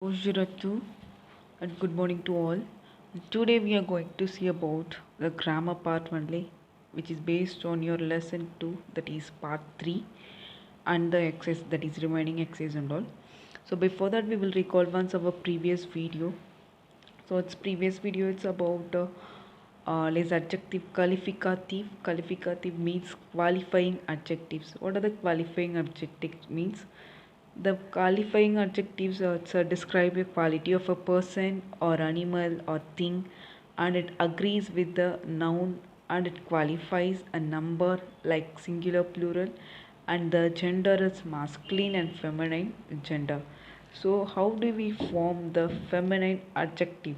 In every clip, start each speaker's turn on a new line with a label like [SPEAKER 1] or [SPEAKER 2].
[SPEAKER 1] Bonjour à tous and good morning to all. Today we are going to see about the grammar part only, which is based on your lesson 2, that is part 3, and the exercise, that is remaining exercise and all. So before that we will recall once our previous video. So its previous video it's about les adjective qualificative. Qualificative means qualifying adjectives. What are the qualifying adjectives means? The qualifying adjectives describe a quality of a person or animal or thing, and it agrees with the noun, and it qualifies a number like singular, plural, and the gender is masculine and feminine gender. So how do we form the feminine adjective?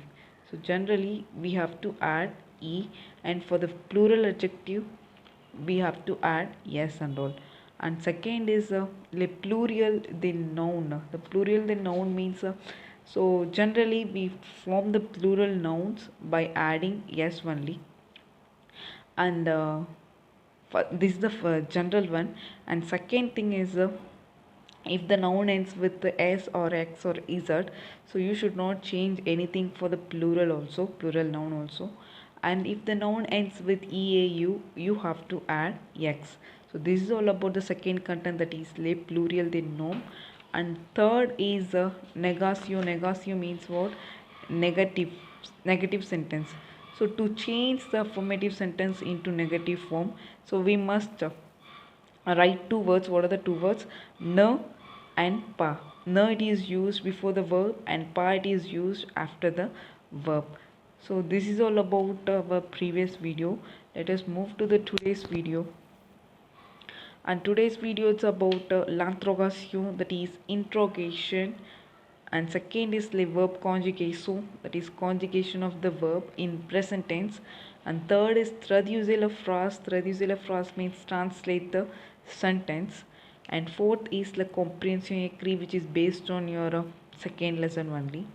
[SPEAKER 1] So generally we have to add e, and for the plural adjective we have to add yes and all. And second is the plural the noun. The plural the noun means so generally we form the plural nouns by adding yes only. And this is the general one. And second thing is if the noun ends with the s or x or z, so you should not change anything for the plural also, plural noun also. And if the noun ends with eau, you have to add x. So this is all about the second content, that is le plural the noun. And third is negatio. Negatio means what? Negative, negative sentence. So to change the affirmative sentence into negative form, so we must write two words. What are the two words? No and pa. No it is used before the verb, and pa it is used after the verb. So this is all about our previous video. Let us move to the today's video. And today's video is about l'interrogation, that is interrogation. And second is the verb conjugation, that is conjugation of the verb in present tense. And third is traduire la phrase. Traduire la phrase means translate the sentence. And fourth is the comprehension écrit, which is based on your second lesson only.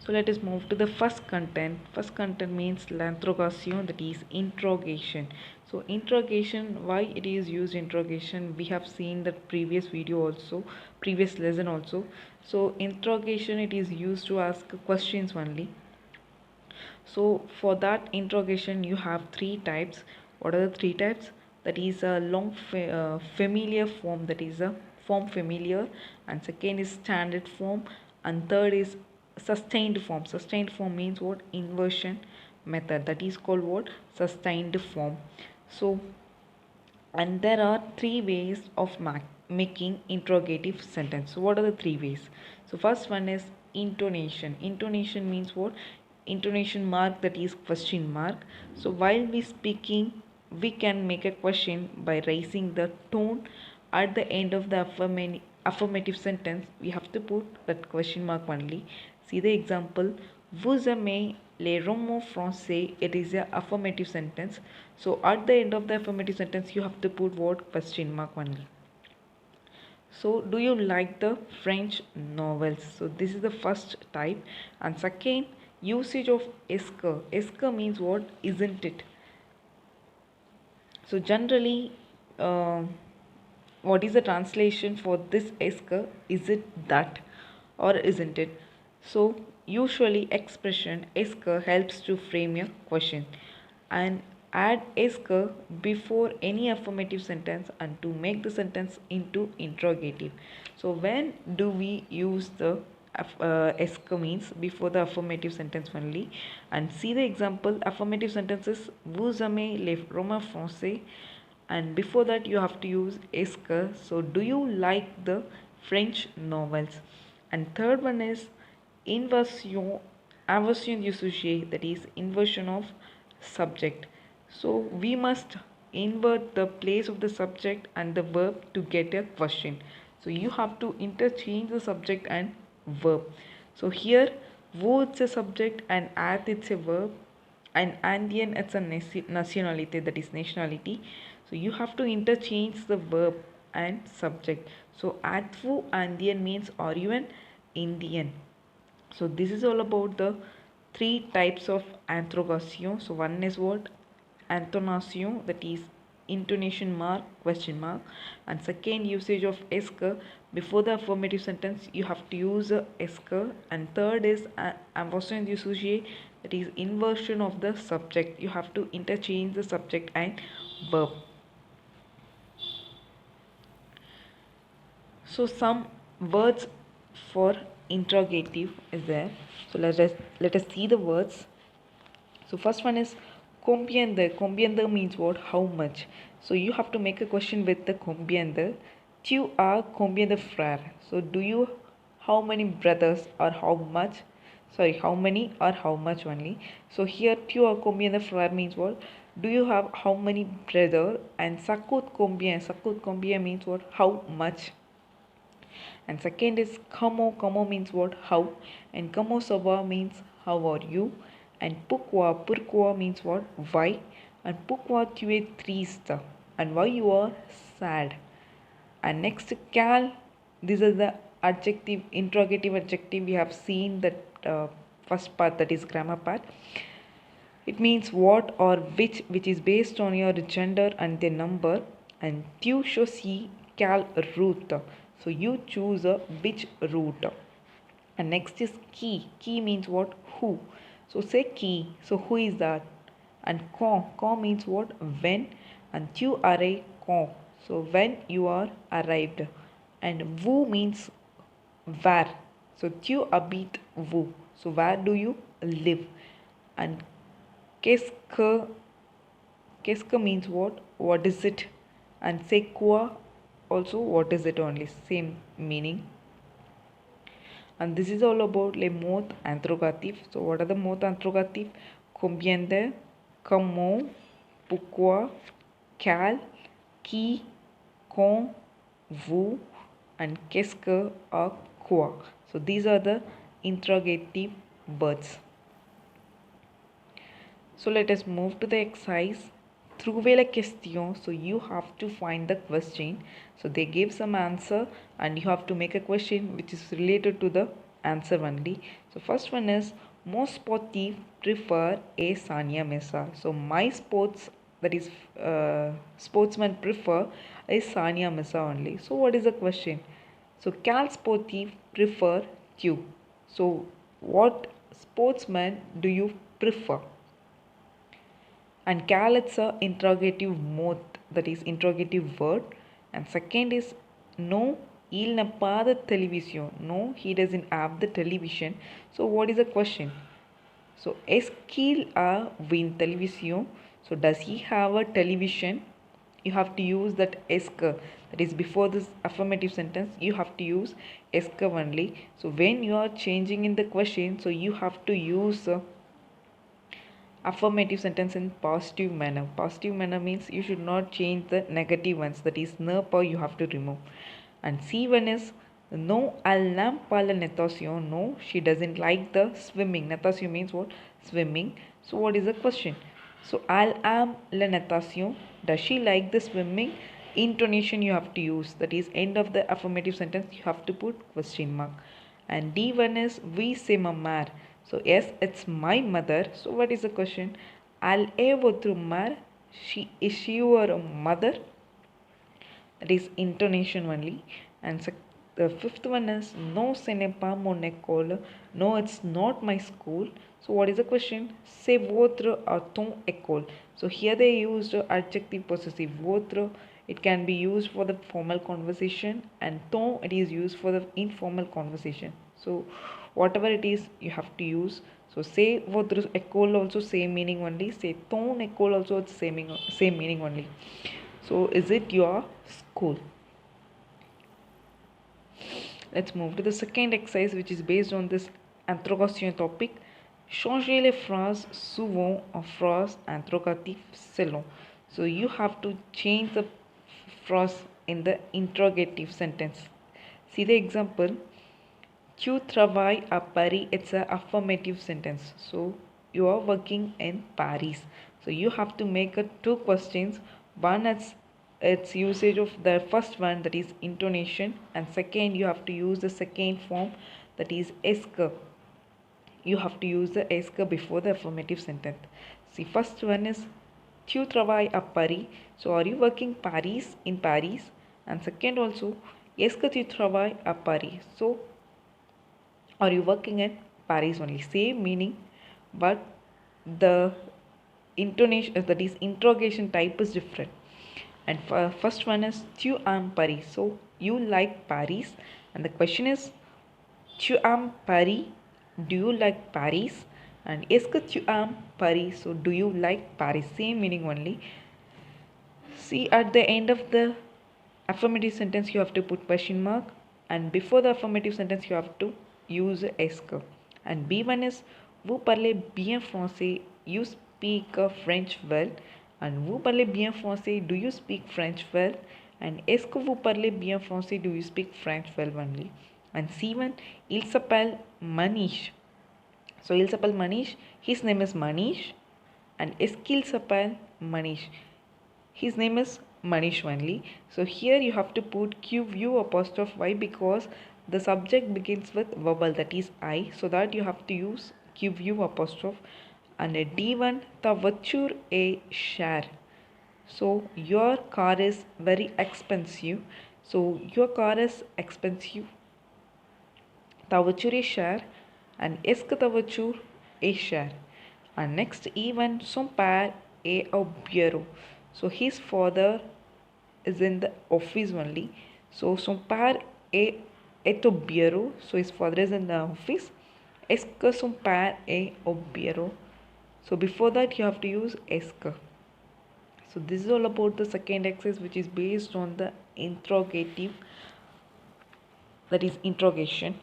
[SPEAKER 1] So let us move to the first content. First content means l'interrogation, that is interrogation. So interrogation, why it is used interrogation, we have seen the previous video also, previous lesson also. So interrogation, it is used to ask questions only. So for that interrogation you have three types. What are the three types? That is a long familiar form, that is a form familiar, and second is standard form, and third is sustained form. Sustained form means what? Inversion method, that is called what? Sustained form. So and there are three ways of making interrogative sentence. So what are the three ways? So first one is intonation. Intonation means what? Intonation mark, that is question mark. So while we speaking, we can make a question by raising the tone at the end of the affirmative sentence. We have to put that question mark only. See the example. Vous aimez les romans français? It is a affirmative sentence. So at the end of the affirmative sentence, you have to put what? Question mark only. So do you like the French novels? So this is the first type. And second, usage of est-ce que. Est-ce que means what? Isn't it? So generally, what is the translation for this est-ce que? Is it that or isn't it? So usually expression est-ce que helps to frame a question, and add est-ce que before any affirmative sentence and to make the sentence into interrogative. So when do we use the est-ce que means before the affirmative sentence only? And see the example. Affirmative sentences: vous aimez les romans français, and before that you have to use est-ce que. So do you like the French novels? And third one is inversion du sujet, that is inversion of subject. So we must invert the place of the subject and the verb to get a question. So you have to interchange the subject and verb. So here wo it's a subject and at it's a verb, and Andean it's a nationality, that is nationality. So you have to interchange the verb and subject. So atvu Andean means are you an Indian? So this is all about the three types of interrogation. So one is what? Intonation, that is intonation mark question mark, and second usage of esker before the affirmative sentence you have to use esker, and third is inversion du sujet, that is inversion of the subject. You have to interchange the subject and verb. So some words for interrogative is there. So let us see the words. So first one is combien de. Combien de means what? How much. So you have to make a question with the combien de. Tu as combien de frères? So do you, how many brothers or how much? Sorry, how many or how much only. So here tu as combien de frères means what? Do you have how many brother? And ça coûte combien? Ça coûte combien means what? How much? And second is comment means what? How. And comment ça va means how are you. And pourquoi means what? Why. And pourquoi tu es triste, and why you are sad. And next quel, this is the adjective, interrogative adjective. We have seen that first part, that is grammar part. It means what or which is based on your gender and the number. And tu choisis quelle route, so you choose which route. And next is qui means what? Who. So say qui, so who is that. And quand means what? When. And tu arrives quand, so when you are arrived. And vous means where, so tu habites vous, so where do you live. And qu'est-ce que means what is it. And c'est quoi also what is it only, same meaning. And this is all about les mots interrogatifs. So what are the mots interrogatifs? Combien de, comment, pourquoi, quel, qui, quand, vous, and qu'est-ce que or quoi. So these are the interrogative words. So let us move to the exercise. Trouver la question. So you have to find the question. So they give some answer and you have to make a question which is related to the answer only. So first one is, mon sportif prefer a Sania Mesa. So my sports, that is sportsman prefer a Sania Mesa only. So what is the question? So quel sportif prefer tu. So what sportsman do you prefer? And quel, it's a interrogative mode, that is interrogative word. And second is no, il n'a pas de télévision. No, he doesn't have the television. So what is the question? So est-ce qu'il a une télévision? So does he have a television? You have to use that est-ce que, that is before this affirmative sentence you have to use est-ce que only. So when you are changing in the question, so you have to use affirmative sentence in positive manner. Positive manner means you should not change the negative ones, that is ne pas you have to remove. And C1 is no, elle n'aime pas la natation. No, she doesn't like the swimming. Natation means what? Swimming. So what is the question? So elle aime la natation. Does she like the swimming? Intonation you have to use, that is end of the affirmative sentence you have to put question mark. And D1 is oui c'est ma mère. So yes, it's my mother. So what is the question? Elle est votre mère. Is she your mother? That is intonation only. And the fifth one is no, ce n'est pas mon école. No, it's not my school. So what is the question? C'est votre or ton école. So here they used adjective possessive. Votre, it can be used for the formal conversation, and ton, it is used for the informal conversation. So whatever it is you have to use. So say votre école also same meaning only. Say ton école also it's same meaning only. So is it your school? Let's move to the second exercise, which is based on this interrogation topic. Changer les phrases souvent en phrases interrogatives selon. So you have to change the phrase in the interrogative sentence. See the example. Tu travailles à Paris. It's an affirmative sentence. So you are working in Paris. So you have to make two questions. One is its usage of the first one, that is intonation, and second you have to use the second form, that is est-ce. You have to use the est-ce before the affirmative sentence. See, first one is tu travailles à Paris? So are you working Paris in Paris? And second also, est-ce que tu travailles à Paris? So are you working at Paris only? Same meaning, but the intonation, that is interrogation type, is different. And first one is tu aimes Paris. So you like Paris, and the question is tu aimes Paris? Do you like Paris? And est-ce que tu aimes Paris? So do you like Paris? Same meaning only. See, at the end of the affirmative sentence you have to put question mark, and before the affirmative sentence you have to use est-ce que. And B1 is vous parlez bien français, you speak French well. And vous parlez bien français, do you speak French well? And est-ce que vous parlez bien français, do you speak French well only? And C1, il s'appelle Manish. So il s'appelle Manish, his name is Manish. And est-ce qu'il s'appelle Manish? His name is Manish only. So here you have to put QU apostrophe Y because the subject begins with vowel, that is I. So that you have to use QU apostrophe. And a D1, ta voiture est chère. So your car is very expensive. So your car is expensive. Ta voiture est chère. And est-ce que ta voiture est chère? And next, even son père est au bureau. So his father is in the office only. So son père est au bureau. So his father is in the office. Est-ce que son père est au bureau? So before that you have to use est-ce que. So this is all about the second exercise, which is based on the interrogative, that is interrogation.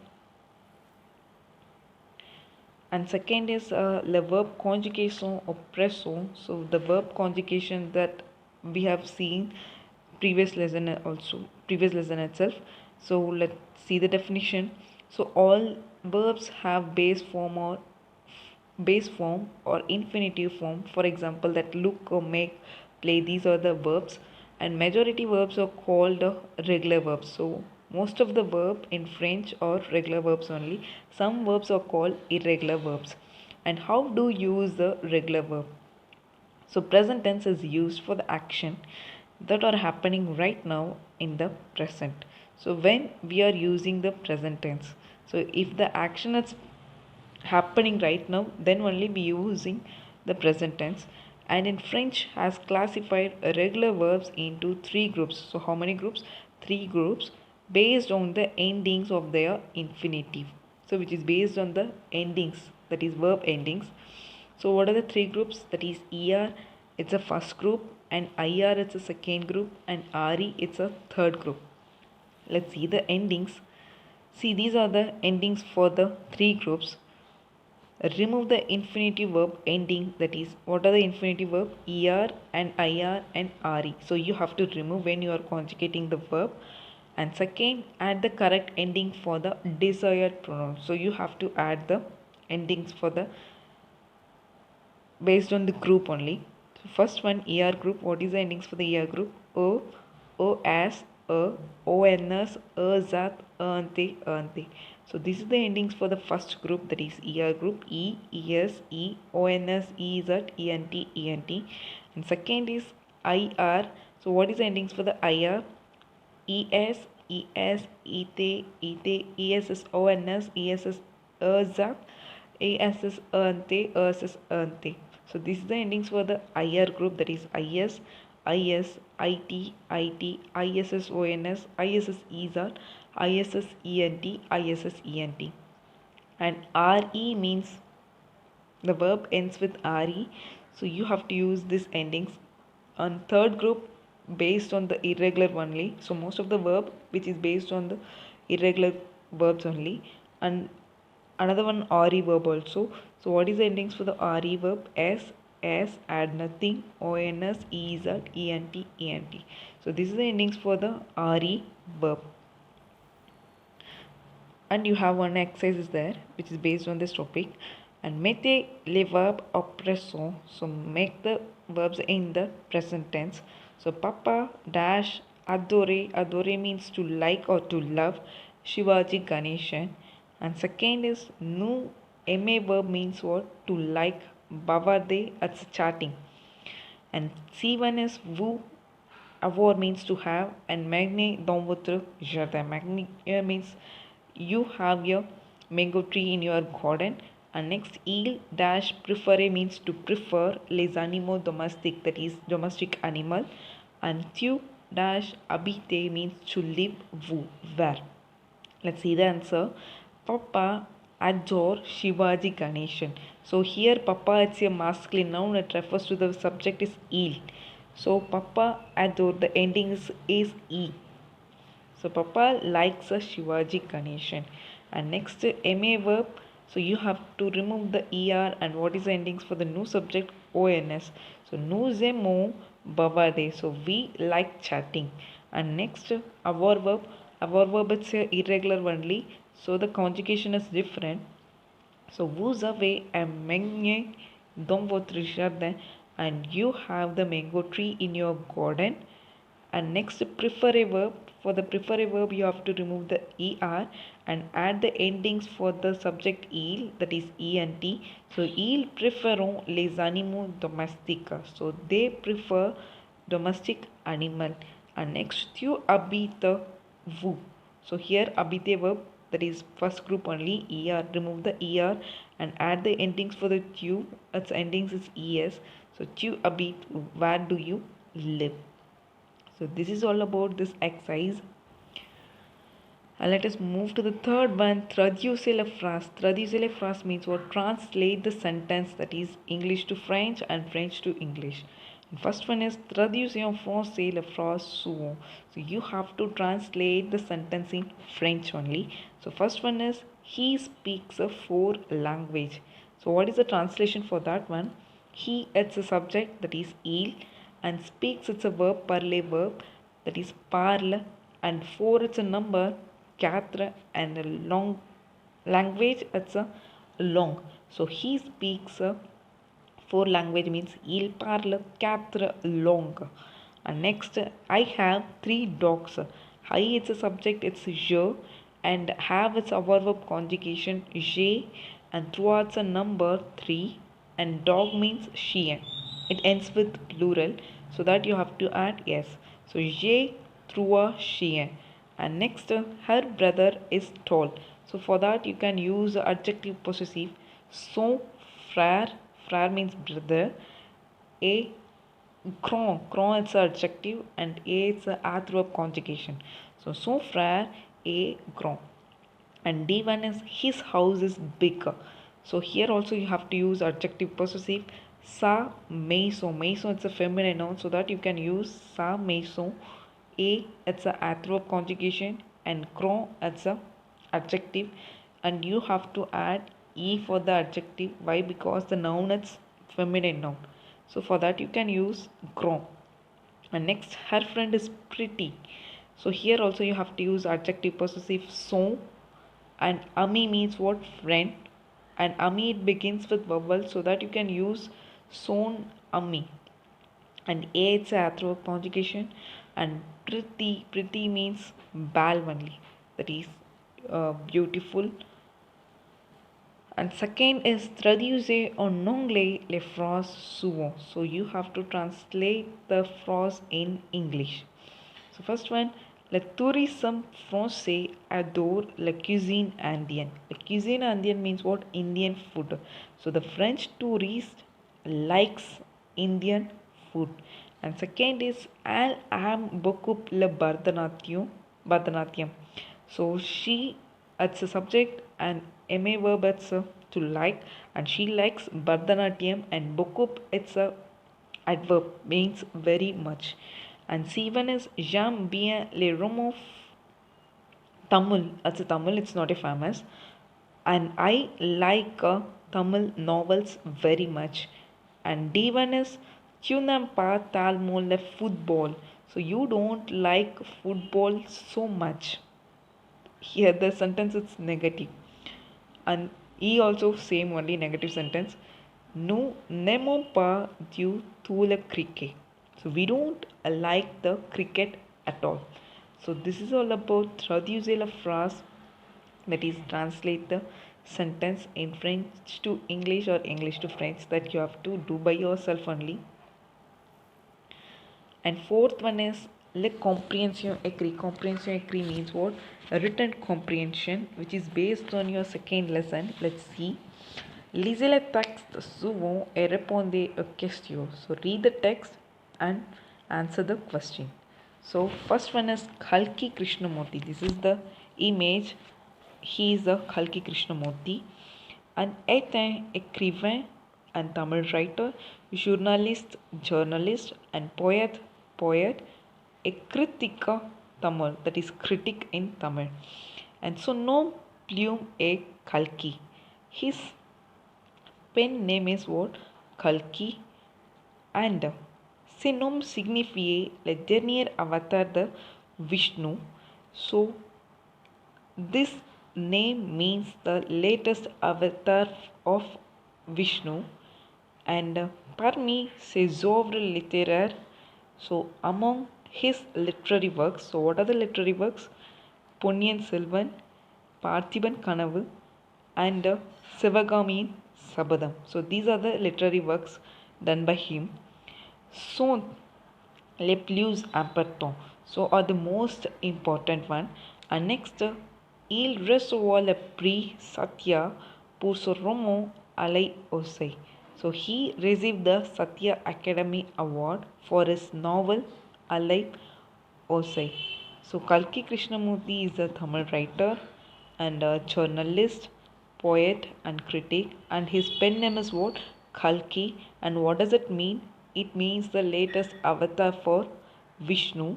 [SPEAKER 1] And second is the verb conjugation or presso. So the verb conjugation that we have seen previous lesson itself. So let's see the definition. So all verbs have base form or infinitive form. For example, that look or make, play, these are the verbs. And majority verbs are called regular verbs. So most of the verb in French are regular verbs only. Some verbs are called irregular verbs. And how do you use the regular verb? So present tense is used for the action that are happening right now in the present. So when we are using the present tense, so if the action is happening right now, then only be using the present tense. And in French has classified regular verbs into 3 groups. So how many groups? 3 groups based on the endings of their infinitive. So which is based on the endings, that is verb endings. So what are the 3 groups? That is ER, it's a first group, and IR, it's a second group, and RE, it's a third group. Let's see the endings. See, these are the endings for the 3 groups. Remove the infinitive verb ending, that is, what are the infinitive verb? ER and IR and RE. So you have to remove when you are conjugating the verb. And second, add the correct ending for the desired pronoun. So you have to add the endings for the based on the group only. So first one, ER group. What is the endings for the ER group? O, OS, ONS, ZAT, ENTE, ENTE. So this is the endings for the first group, that is ER group. E, ES, E, ONS, EZ, ENT, ENT. And second is IR. So what is the endings for the IR? ES, ES, ET, ET, ESS, ONS, ESS, ZAT, ASS, ENTE, ESS, ENTE. So this is the endings for the IR group, that is IS, IS, IT, IT, ISS, ONS, ISS, EZ, ISS, ENT, ISS, ENT. And RE means the verb ends with RE. So you have to use these endings. On third group, based on the irregular only. So most of the verb which is based on the irregular verbs only. And another one RE verb also. So what is the endings for the RE verb? S, add nothing, ONS, EZ, ENT, ENT. So this is the endings for the RE verb. And you have one exercise is there which is based on this topic. And mettez les verbes au présent. So make the verbs in the present tense. So Papa dash adore. Adore means to like or to love Shivaji Ganeshan. And second is nous aimer verb means what? To like. Bavade, that's chatting. And C1 is vous avoir means to have, and magné dans votre jardin. Magné means you have your mango tree in your garden. And next, il dash préférer means to prefer les animaux domestiques, that is domestic animal. And tu dash habiter means to live, vous where. Let's see the answer. Papa adore Shivaji Ganeshan. So here Papa it's a masculine noun. It refers to the subject is il. So Papa adore, the ending is e. So Papa likes a Shivaji Ganeshan. And next MA verb. So you have to remove the ER, and what is the endings for the new subject? ONS. So nous aimons bavarder. So we like chatting. And next our verb. Our verb it's irregular only. So the conjugation is different. So vous avez un meunier dans votre jardin, and you have the mango tree in your garden. And next prefer a verb. For the prefer a verb you have to remove the er and add the endings for the subject il, that is e and t. So ils préfèrent les animaux domestiques. So they prefer domestic animal. And next tu habites vous. So here habiter verb, that is first group only, er, remove the er and add the endings for the tu. Its endings is es. So tu habites, where do you live? So this is all about this exercise. And let us move to the third one, traduire la phrase. Traduire la phrase means what? Translate the sentence, that is English to French and French to English. And first one is traduire en français la phrase souvent. So you have to translate the sentence in French only. So first one is he speaks a 4 language. So what is the translation for that one? He, it's a subject, that is il, and speaks, it's a verb, parler verb, that is parle, and 4 it's a number, quatre, and a long language, it's a long. So he speaks 4 language means il parle 4 langues. And next, I have 3 dogs. I, it's a subject, it's je, and have it's a verb conjugation j'ai, and trois it's a number 3, and dog means chien. It ends with plural, so that you have to add yes. So j'ai trois chiens. And next, her brother is tall. So for that you can use adjective possessive. Son frère, frère means brother. A grand, grand it's an adjective, and a it's an adverb conjugation. So son frère est grand. And D1 is his house is bigger. So here also you have to use adjective possessive. Sa maison. Maison it's a feminine noun, so that you can use sa maison. A it's a adverb conjugation, and grand it's a adjective, and you have to add e for the adjective. Why? Because the noun it's feminine noun. So for that you can use grand. And next, her friend is pretty. So here also you have to use adjective possessive son, and ami means what? Friend, and ami it begins with vowel, so that you can use son ami. And a it's a adverb conjugation, and pretty means bal only, that is beautiful. And second is traduire en anglais les phrases souvent. So you have to translate the phrase in English. So first one, le tourisme français adore la cuisine indienne. La cuisine indienne means what? Indian food. So the French tourist likes Indian food. And second is elle aime beaucoup le Bharatanatyam. So she, it's a subject, and ma verb it's to like, and she likes Bharatanatyam, and beaucoup it's a adverb, means very much. And C1 is j'aime bien les romans Tamil. That's a Tamil, it's not a famous. And I like Tamil novels very much. And D1 is tu n'aimes pas tellement le football. So you don't like football so much. Here the sentence is negative. And E also same, only negative sentence. Nous n'aimons pas du tout le cricket. So we don't like the cricket at all. So this is all about traduire la phrase, that is translate the sentence in French to English or English to French, that you have to do by yourself only. And fourth one is le comprehension écrit. Comprehension écrit means what? A written comprehension, which is based on your second lesson. Let's see. Lisez le texte souvent et répondez aux questions. So read the text and answer the question. So first one is Kalki Krishnamurti. This is the image. He is a Kalki Krishnamurti and est un écrivain and Tamil writer, journalist and poet, a critica Tamil, that is critic in Tamil. And so no plume a Kalki. His pen name is what? Kalki, and ses nom signifie le dernier avatar de Vishnu. So this name means the latest avatar of Vishnu. And parmi ses œuvres littéraires, so among his literary works, so what are the literary works? Ponniyin Selvan, Parthiban Kanavu, and Sivagamiyin Sabadam. So these are the literary works done by him. So les plus importants, so are the most important one. And next, il reçoit le prix Satya pour son roman Alai Osai. So he received the Satya Academy Award for his novel Alai Osai. So Kalki Krishnamurti is a Tamil writer and a journalist, poet and critic, and his pen name is what? Kalki. And what does it mean? It means the latest avatar for Vishnu.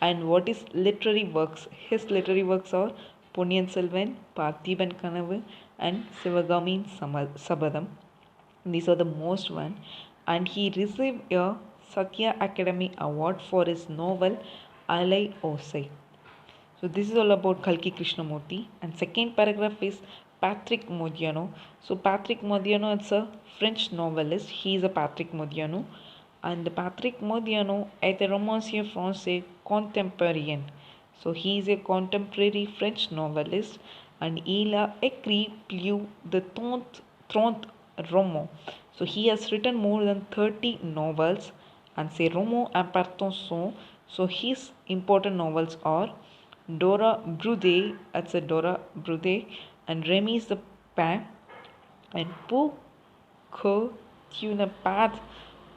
[SPEAKER 1] And what is literary works? His literary works are Ponniyin Selvan, Parthiban Kanavu, and Sivagamiyin Sabadam. These are the most one. And he received a Satya Academy Award for his novel Alai Osai. So this is all about Kalki Krishnamurti. And second paragraph is Patrick Modiano. So Patrick Modiano is a French novelist. He is a Patrick Modiano. And Patrick Modiano est un romancier français contemporain. So he is a contemporary French novelist and il a écrit plus de 30 romans. So he has written more than 30 novels and ses romans importants sont, so his important novels are Dora Brudet, that's a Dora Brudet, and Remise the Pain, and Pour que tu ne passes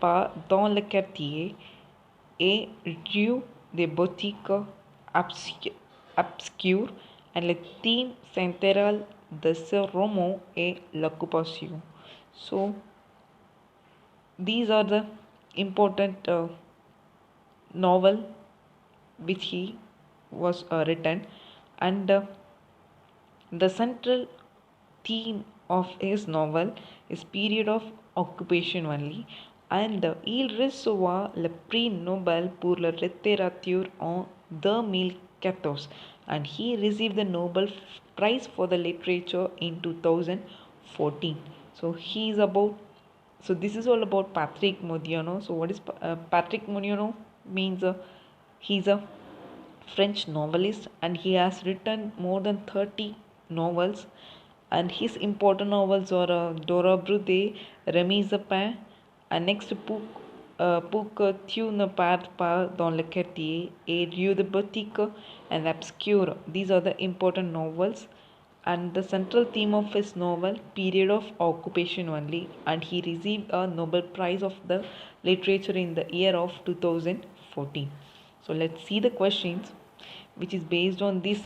[SPEAKER 1] pas dans le quartier, et Rue des boutiques obscures, and le theme central de ce roman est l'occupation. So these are the important novel which he was written, and the central theme of his novel is period of occupation only, and il reçoit le prix Nobel pour la littérature en 2014, and he received the Nobel Prize for the literature in 2014. So he is about, so this is all about Patrick Modiano. So what is Patrick Modiano means? He's a French novelist and he has written more than 30 novels, and his important novels are Dora Brudet, Remise the Pain, and next Pour que tu ne partes pas dans le quartier, et Rue de Boutique and Obscure. These are the important novels, and the central theme of his novel period of occupation only, and he received a Nobel Prize of the literature in the year of 2014. So let's see the questions which is based on this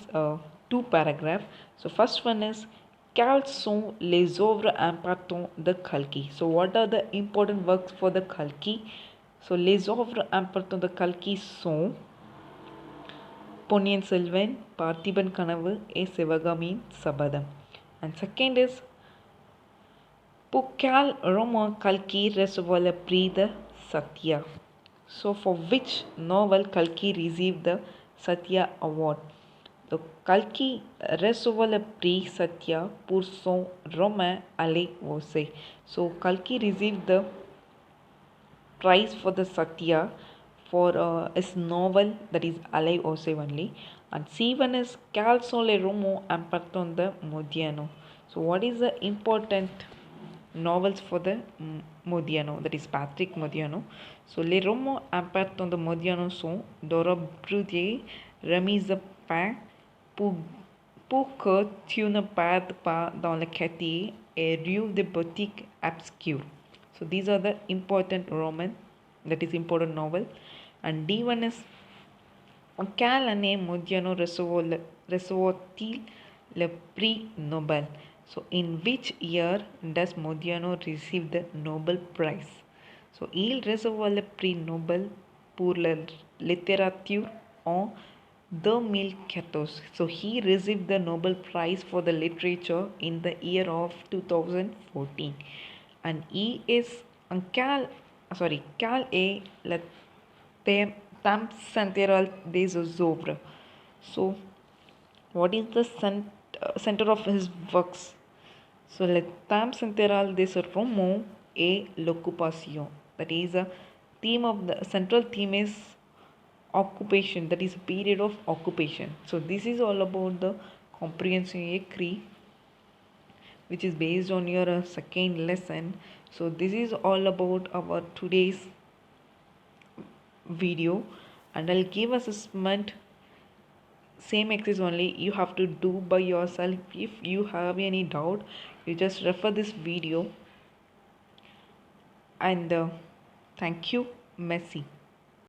[SPEAKER 1] two paragraph. So first one is quelles sont les œuvres importantes de Kalki? So what are the important works for the Kalki? So les œuvres importantes de Kalki sont Ponniyin Selvan, Parthiban Kanavu, et Sivagamiyin Sabadam. And second is pour quel roman Kalki reçoit le prix de Satya? So for which novel Kalki received the Satya Award? So Kalki reçoit le prix Satya pour son roman Alai Osai. So Kalki received the prize for the Satya for his novel, that is Alai Osai only. And C1 is quels sont les romans importants de Modiano? So what is the important novels for the Modiano, that is Patrick Modiano. So les romans importants de Modiano sont d'Aurore Brudier, remise pain pour, pour que tu ne perdes pas dans le quartier et rue des boutiques obscures. So these are the important roman, that is important novel. And D1 is quelle année Modiano reçoit-il le prix Nobel? So, in which year does Modiano receive the Nobel Prize? So, il reçoit le prix Nobel pour la littérature en 2014. So, he received the Nobel Prize for the literature in the year of 2014. And he is quel est le thème central des œuvres? So, what is the center of his works? So, le thème central de ce roman est l'occupation. That is a theme of the central theme is occupation. That is a period of occupation. So, this is all about the comprehension écrit, which is based on your second lesson. So, this is all about our today's video, and I'll give assessment same exercise only. You have to do by yourself. If you have any doubt, you just refer this video. And thank you, Messi.